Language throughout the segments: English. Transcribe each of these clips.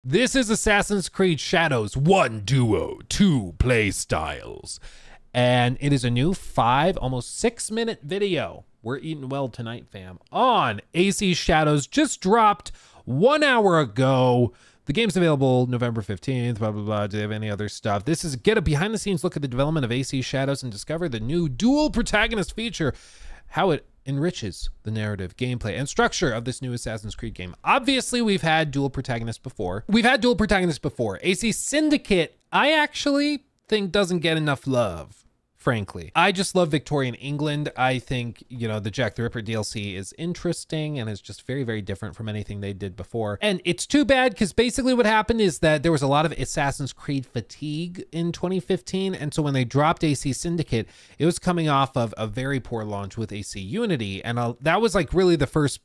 This is Assassin's Creed Shadows 1 Duo, 2 Play Styles. And it is a new 5, almost 6-minute video. We're eating well tonight, fam. On AC Shadows, just dropped 1 hour ago. The game's available November 15th, blah, blah, blah. Do they have any other stuff? This is get a behind the scenes look at the development of AC Shadows and discover the new dual protagonist feature, how it enriches the narrative, gameplay, and structure of this new Assassin's Creed game. Obviously, we've had dual protagonists before. AC Syndicate, I actually think doesn't get enough love, frankly. I just love Victorian England. I think, you know, the Jack the Ripper DLC is interesting and is just very, very different from anything they did before. And it's too bad because basically what happened is that there was a lot of Assassin's Creed fatigue in 2015. And so when they dropped AC Syndicate, it was coming off of a very poor launch with AC Unity. And that was like really the first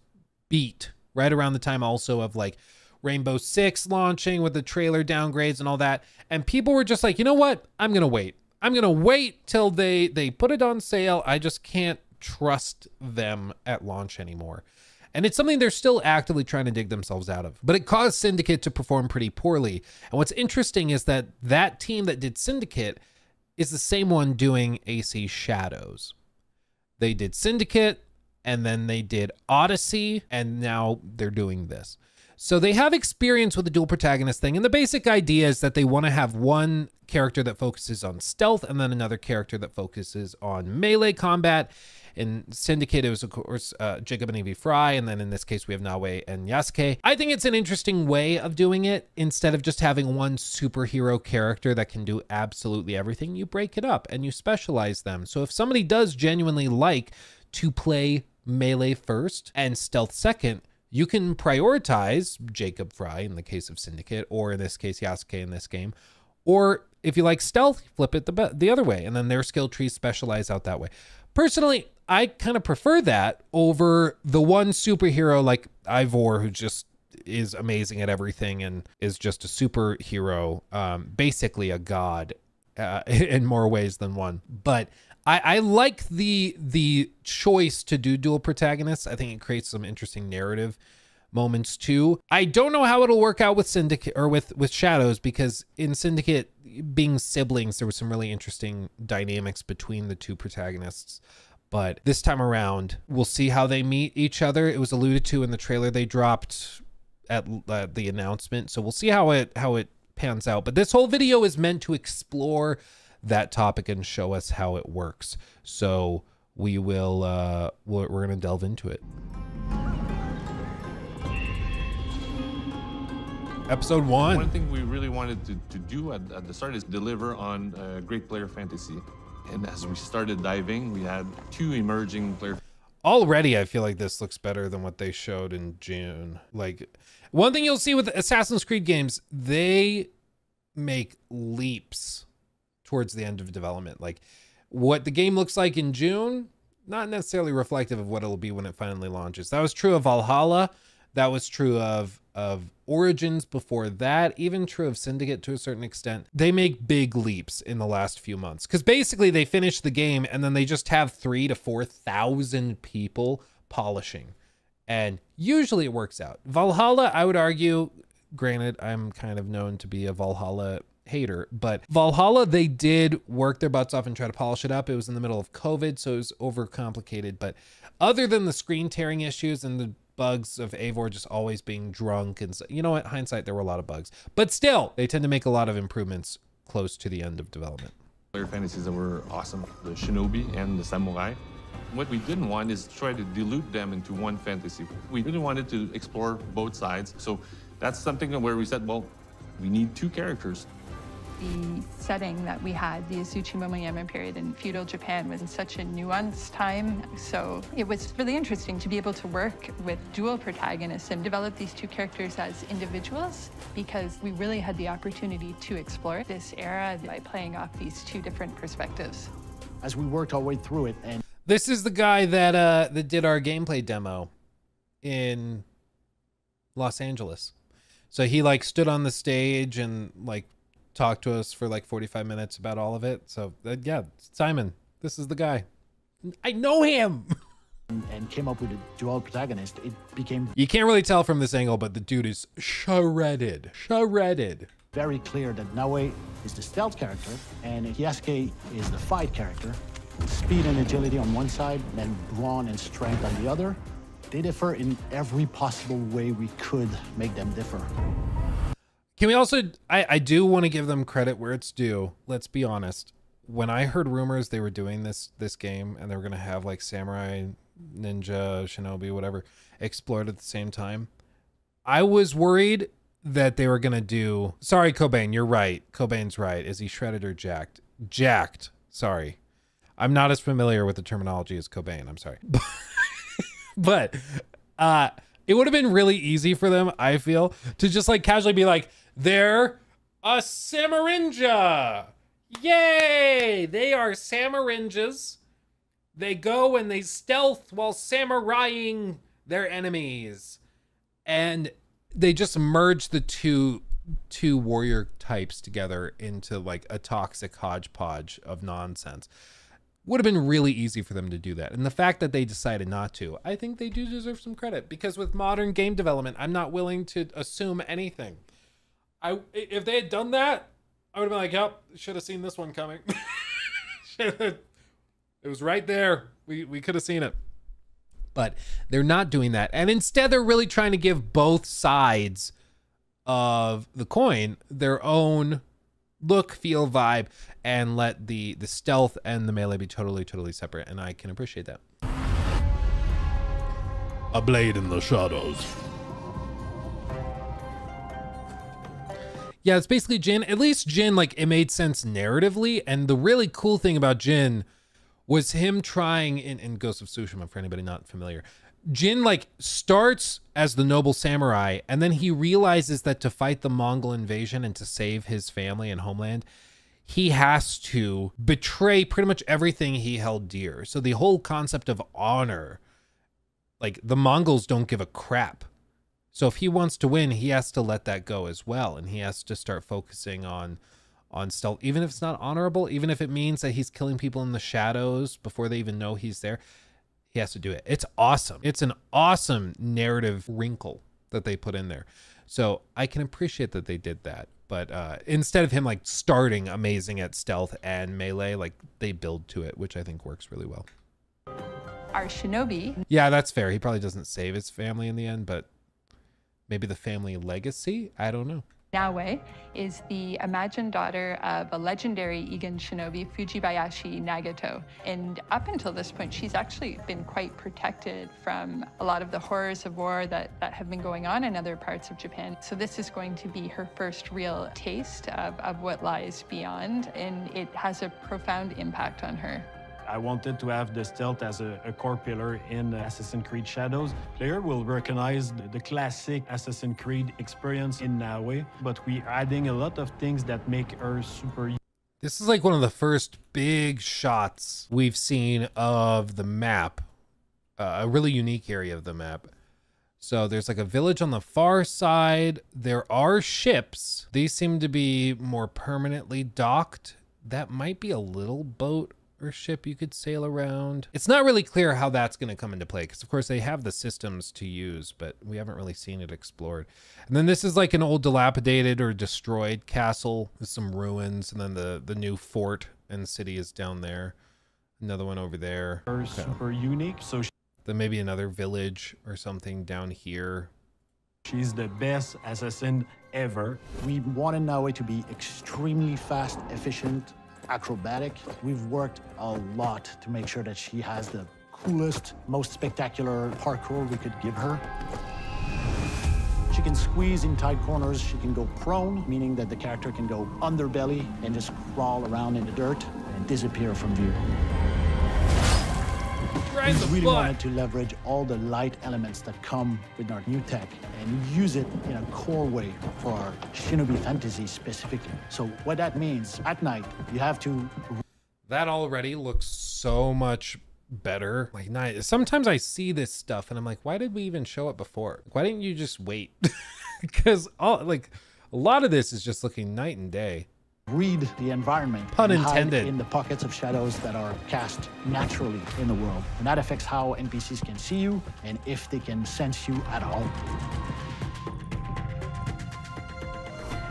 beat right around the time also of like Rainbow Six launching with the trailer downgrades and all that. And people were just like, you know what? I'm going to wait. I'm going to wait till they put it on sale. I just can't trust them at launch anymore. And it's something they're still actively trying to dig themselves out of. But it caused Syndicate to perform pretty poorly. And what's interesting is that that team that did Syndicate is the same one doing AC Shadows. They did Syndicate, and then they did Odyssey, and now they're doing this. So they have experience with the dual protagonist thing. And the basic idea is that they want to have one character that focuses on stealth and then another character that focuses on melee combat. In Syndicate, it was, of course, Jacob and Evie Fry. And then in this case, we have Nawe and Yasuke. I think it's an interesting way of doing it. Instead of just having one superhero character that can do absolutely everything, you break it up and you specialize them. So if somebody does genuinely like to play melee first and stealth second, you can prioritize Jacob Fry in the case of Syndicate, or in this case, Yasuke in this game. Or if you like stealth, flip it the other way, and then their skill trees specialize out that way. Personally, I kind of prefer that over the one superhero like Ivor, who just is amazing at everything and is just a superhero, basically a god in more ways than one. But I like the choice to do dual protagonists. I think it creates some interesting narrative moments too. I don't know how it'll work out with Syndicate or with Shadows, because in Syndicate, being siblings, there was some really interesting dynamics between the two protagonists. But this time around, we'll see how they meet each other. It was alluded to in the trailer they dropped at the announcement, so we'll see how it pans out. But this whole video is meant to explore that topic and show us how it works. So we will we're gonna delve into it. Episode 1. One thing we really wanted to do at the start is deliver on great player fantasy. And as we started diving, we had 2 emerging player. Already, I feel like this looks better than what they showed in June. Like, one thing you'll see with Assassin's Creed games, they make leaps towards the end of development. Like, what the game looks like in June, not necessarily reflective of what it'll be when it finally launches. That was true of Valhalla. That was true of Origins before that, even true of Syndicate to a certain extent. They make big leaps in the last few months because basically they finish the game and then they just have 3,000 to 4,000 people polishing. And usually it works out. Valhalla, I would argue, granted, I'm kind of known to be a Valhalla hater, but Valhalla, they did work their butts off and try to polish it up. It was in the middle of COVID, so it was overcomplicated. But other than the screen tearing issues and the bugs of Eivor just always being drunk, and you know what, hindsight, there were a lot of bugs, but still they tend to make a lot of improvements close to the end of development. Player fantasies that were awesome, the shinobi and the samurai. What we didn't want is try to dilute them into one fantasy. We really wanted to explore both sides, so that's something where we said, well, we need 2 characters. The setting that we had, the Azuchi Momoyama period in feudal Japan, was in such a nuanced time. So it was really interesting to be able to work with dual protagonists and develop these 2 characters as individuals, because we really had the opportunity to explore this era by playing off these 2 different perspectives. As we worked our way through it, and this is the guy that did our gameplay demo in Los Angeles. So he like stood on the stage and like talked to us for like 45 minutes about all of it. So yeah, Simon, this is the guy. I know him. and came up with a dual protagonist, it became You can't really tell from this angle, but the dude is shredded. Shredded. very clear that Naue is the stealth character and Yasuke is the fight character. Speed and agility on one side, and brawn and strength on the other. They differ in every possible way we could make them differ. Can we also, I do want to give them credit where it's due. Let's be honest. When I heard rumors they were doing this game and they were going to have like samurai, ninja, shinobi, whatever, explored at the same time, I was worried that they were going to do, sorry, Cobain, you're right. Cobain's right. Is he shredded or jacked? Jacked. Sorry. I'm not as familiar with the terminology as Cobain. I'm sorry. But it would have been really easy for them, I feel, to just like casually be like, they're a Samarinja. Yay! They are Samarinjas. They go and they stealth while samuraiing their enemies. And they just merge the two warrior types together into like a toxic hodgepodge of nonsense. Would have been really easy for them to do that. And the fact that they decided not to, I think they do deserve some credit, because with modern game development, I'm not willing to assume anything. If they had done that, I would have been like, yep, should have seen this one coming. It was right there. We could have seen it. But they're not doing that. And instead, they're really trying to give both sides of the coin their own look, feel, vibe, and let the stealth and the melee be totally separate. And I can appreciate that. A blade in the shadows. Yeah, it's basically Jin. At least Jin, like, it made sense narratively. And the really cool thing about Jin was him trying in Ghost of Tsushima, for anybody not familiar. Jin like starts as the noble samurai, and then he realizes that to fight the Mongol invasion and to save his family and homeland, he has to betray pretty much everything he held dear. So the whole concept of honor, like the Mongols don't give a crap. So if he wants to win, he has to let that go as well. And he has to start focusing on stealth, even if it's not honorable, even if it means that he's killing people in the shadows before they even know he's there. He has to do it. It's awesome. It's an awesome narrative wrinkle that they put in there. So I can appreciate that they did that. But instead of him like starting amazing at stealth and melee, like they build to it, which I think works really well. Our shinobi. Yeah, that's fair. He probably doesn't save his family in the end, but maybe the family legacy? I don't know. Naue is the imagined daughter of a legendary Igan shinobi, Fujibayashi Nagato. And up until this point, she's actually been quite protected from a lot of the horrors of war that have been going on in other parts of Japan. So this is going to be her first real taste of what lies beyond, and it has a profound impact on her. I wanted to have the stealth as a core pillar in Assassin's Creed Shadows. Player will recognize the classic Assassin's Creed experience in Naue, but we're adding a lot of things that make her super. This is like one of the first big shots we've seen of the map, a really unique area of the map. So there's like a village on the far side. There are ships. These seem to be more permanently docked. That might be a little boat or ship you could sail around. It's not really clear how that's going to come into play, because of course they have the systems to use, but we haven't really seen it explored. And then this is like an old dilapidated or destroyed castle with some ruins, and then the new fort and city is down there. Another one over there. Super unique. So then maybe another village or something down here. She's the best assassin ever. We wanted Naue to be extremely fast, efficient, acrobatic. We've worked a lot to make sure that she has the coolest, most spectacular parkour we could give her. She can squeeze in tight corners. She can go prone, meaning that the character can go underbelly and just crawl around in the dirt and disappear from view. Right We really wanted to leverage all the light elements that come with our new tech and use it in a core way for our Shinobi fantasy specifically. So what that means, at night, you have to... That already looks so much better. Like, sometimes I see this stuff and I'm like, why did we even show it before? Why didn't you just wait? Because like a lot of this is just looking night and day. read the environment. Pun and hide intended. in the pockets of shadows that are cast naturally in the world. And that affects how NPCs can see you and if they can sense you at all.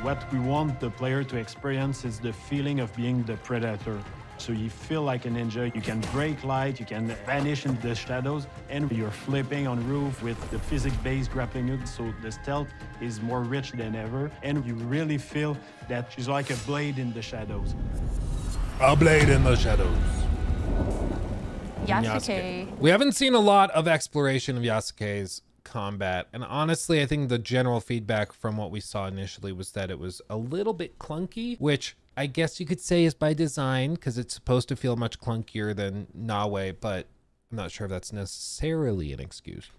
What we want the player to experience is the feeling of being the predator. So you feel like a ninja, you can break light, you can vanish into the shadows, and you're flipping on roof with the physics-based grappling hook, so the stealth is more rich than ever, and you really feel that she's like a blade in the shadows. A blade in the shadows. Yasuke. We haven't seen a lot of exploration of Yasuke's combat, and honestly I think the general feedback from what we saw initially was that it was a little bit clunky, which I guess you could say is by design because it's supposed to feel much clunkier than Nawe, but I'm not sure if that's necessarily an excuse.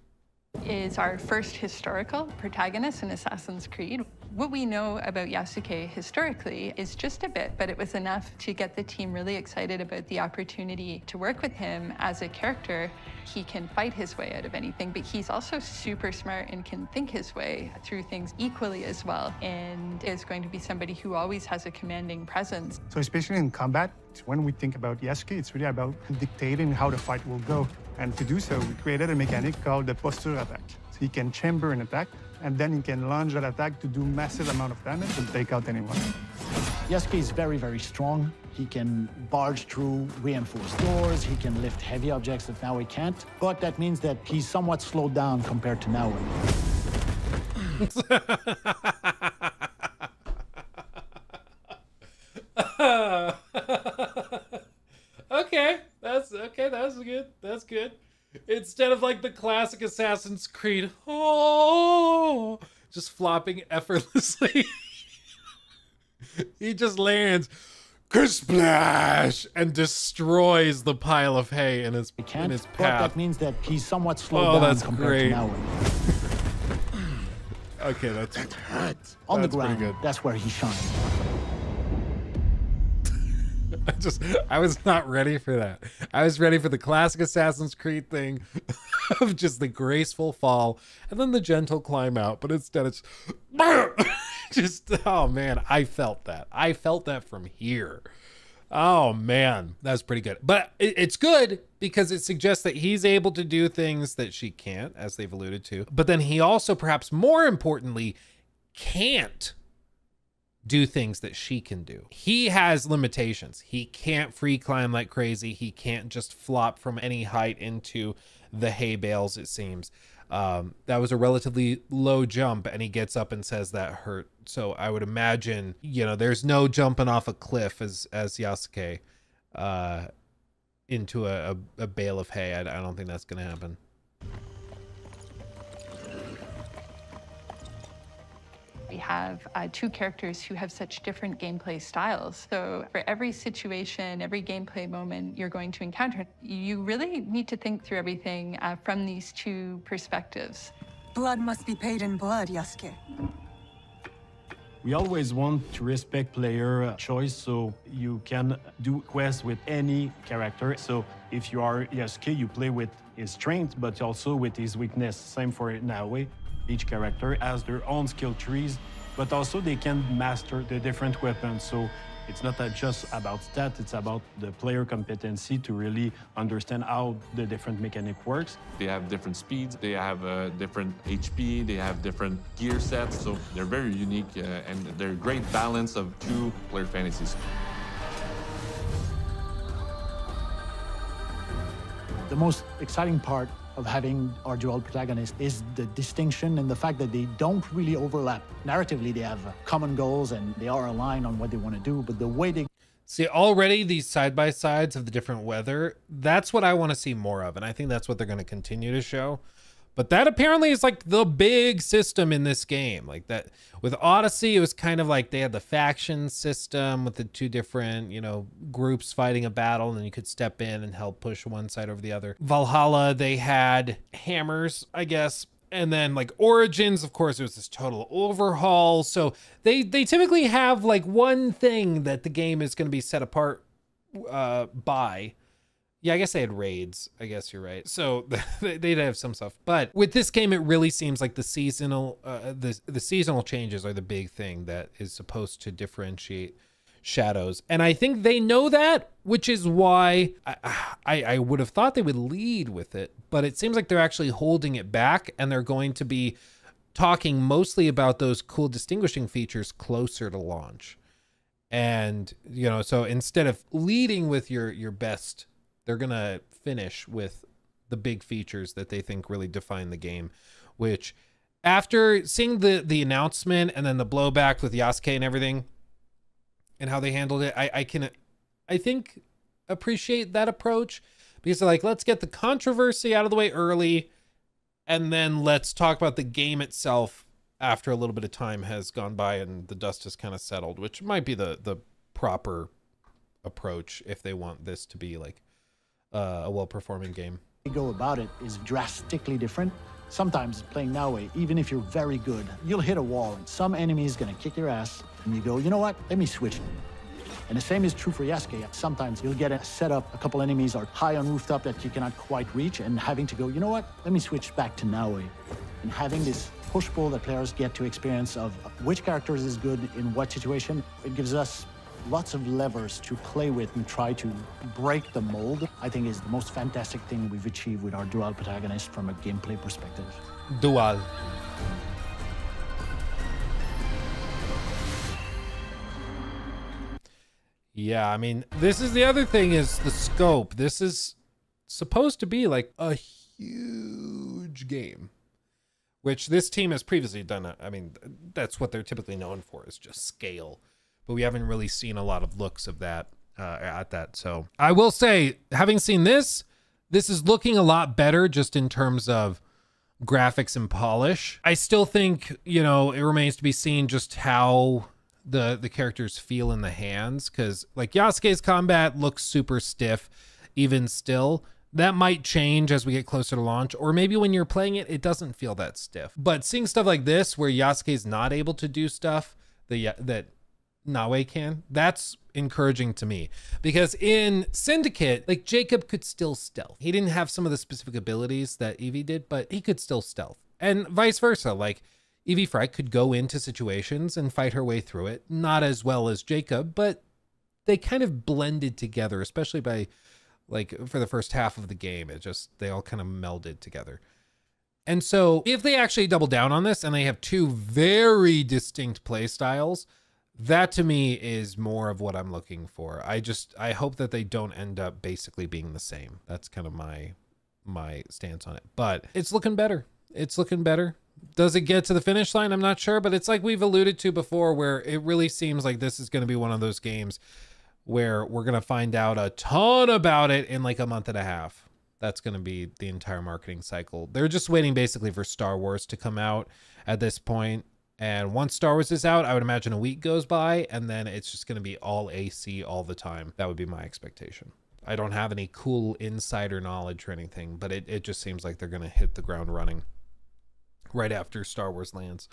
Is our first historical protagonist in Assassin's Creed. What we know about Yasuke historically is just a bit, but it was enough to get the team really excited about the opportunity to work with him as a character. He can fight his way out of anything, but he's also super smart and can think his way through things equally as well, and is going to be somebody who always has a commanding presence. So especially in combat, when we think about Yasuke, it's really about dictating how the fight will go. And to do so, we created a mechanic called the posture attack. So he can chamber an attack, and then he can launch that attack to do massive amount of damage and take out anyone. Yasuke is very, very strong. He can barge through reinforced doors. He can lift heavy objects that Naue can't. But that means that he's somewhat slowed down compared to Naue. Okay, that's good. That's good. Instead of like the classic Assassin's Creed, oh, just flopping effortlessly, he just lands, kersplash, and destroys the pile of hay in his He can't, but path. that means that he's somewhat slowed down compared great. to Naue. Okay, that's On the That's pretty ground, good. that's where he shines. I was not ready for that. I was ready for the classic Assassin's Creed thing of just the graceful fall and then the gentle climb out, but instead it's just, oh man, I felt that. I felt that from here. Oh man, that's pretty good. But it's good because it suggests that he's able to do things that she can't, as they've alluded to. But then he also, perhaps more importantly, can't do things that she can do. He has limitations. He can't free climb like crazy. He can't just flop from any height into the hay bales, it seems. That was a relatively low jump, and he gets up and says that hurt. So I would imagine, you know, there's no jumping off a cliff as Yasuke into a bale of hay. I don't think that's gonna happen. We have two characters who have such different gameplay styles. So for every situation, every gameplay moment you're going to encounter, you really need to think through everything from these two perspectives. Blood must be paid in blood, Yasuke. We always want to respect player choice, so you can do quests with any character. So if you are Yasuke, you play with his strength, but also with his weakness. Same for Naue. Each character has their own skill trees, but also they can master the different weapons. So it's not just about stats, it's about the player competency to really understand how the different mechanic works. They have different speeds, they have different HP, they have different gear sets, so they're very unique and they're a great balance of two player fantasies. The most exciting part of having our dual protagonists is the distinction and the fact that they don't really overlap. Narratively, they have common goals and they are aligned on what they want to do, but the way they See, already these side-by-sides of the different weather, that's what I want to see more of, and I think that's what they're going to continue to show. But that apparently is like the big system in this game. Like that with Odyssey, it was kind of like they had the faction system with the two different, you know, groups fighting a battle, and then you could step in and help push one side over the other. Valhalla, they had hammers, I guess. And then like Origins, of course, it was this total overhaul. So they typically have like one thing that the game is going to be set apart by. Yeah, I guess they had raids. I guess you're right. So they'd have some stuff. But with this game, it really seems like the seasonal changes are the big thing that is supposed to differentiate Shadows. And I think they know that, which is why I would have thought they would lead with it, but it seems like they're actually holding it back, and they're going to be talking mostly about those cool distinguishing features closer to launch. And, you know, so instead of leading with your best, they're going to finish with the big features that they think really define the game, which after seeing the announcement and then the blowback with Yasuke and everything and how they handled it, I think appreciate that approach, because they're like, let's get the controversy out of the way early, and then let's talk about the game itself after a little bit of time has gone by and the dust has kind of settled, which might be the proper approach if they want this to be like a well-performing game. Go about it is drastically different. Sometimes playing Naue, even if you're very good, you'll hit a wall and some enemy is gonna kick your ass, and you go, you know what, let me switch. And the same is true for Yasuke. Sometimes you'll get a setup, a couple enemies are high on rooftop that you cannot quite reach, and having to go, you know what, let me switch back to Naue. And having this push-pull that players get to experience of which characters is good in what situation, it gives us lots of levers to play with and try to break the mold, I think is the most fantastic thing we've achieved with our dual protagonist from a gameplay perspective. Dual. Yeah, I mean, this is the other thing, is the scope. This is supposed to be like a huge game, which this team has previously done. I mean, that's what they're typically known for, is just scale. But we haven't really seen a lot of looks of that at that. So I will say, having seen this is looking a lot better just in terms of graphics and polish. I still think, you know, it remains to be seen just how the characters feel in the hands, because like Yasuke's combat looks super stiff even still. That might change as we get closer to launch, or maybe when you're playing it, it doesn't feel that stiff. But seeing stuff like this where Yasuke's not able to do stuff that Naue can, that's encouraging to me, because in Syndicate, like, Jacob could still stealth. He didn't have some of the specific abilities that Evie did, but he could still stealth, and vice versa. Like, Evie Frye could go into situations and fight her way through it, not as well as Jacob, but they kind of blended together, especially by, like, for the first half of the game. It just, they all kind of melded together. And so if they actually double down on this and they have two very distinct play styles, that to me is more of what I'm looking for. I hope that they don't end up basically being the same. That's kind of my stance on it, but it's looking better. It's looking better. Does it get to the finish line? I'm not sure, but it's like we've alluded to before, where it really seems like this is going to be one of those games where we're going to find out a ton about it in like a month and a half. That's going to be the entire marketing cycle. They're just waiting basically for Star Wars to come out at this point. And once Star Wars is out, I would imagine a week goes by, and then it's just going to be all AC all the time. That would be my expectation. I don't have any cool insider knowledge or anything, but it just seems like they're going to hit the ground running right after Star Wars lands.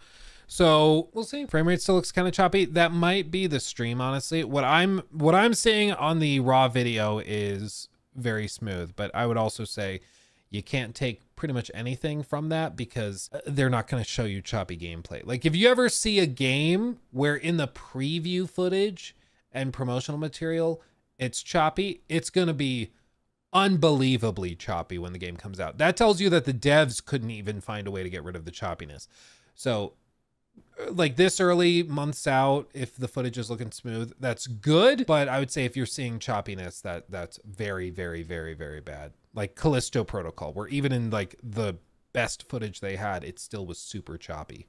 So we'll see. Frame rate still looks kind of choppy. That might be the stream, honestly. What I'm seeing on the raw video is very smooth, but I would also say you can't take pretty much anything from that, because they're not going to show you choppy gameplay. Like, if you ever see a game where in the preview footage and promotional material it's choppy, it's going to be unbelievably choppy when the game comes out. That tells you that the devs couldn't even find a way to get rid of the choppiness. So like this early, months out, if the footage is looking smooth, that's good. But I would say if you're seeing choppiness, that's very, very, very, very bad. Like Callisto Protocol, where even in like the best footage they had, it still was super choppy.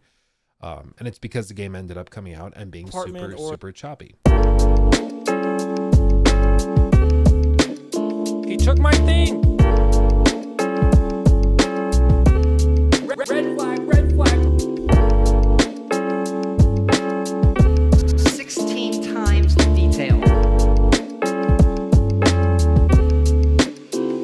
And it's because the game ended up coming out and being super choppy. He took my thing.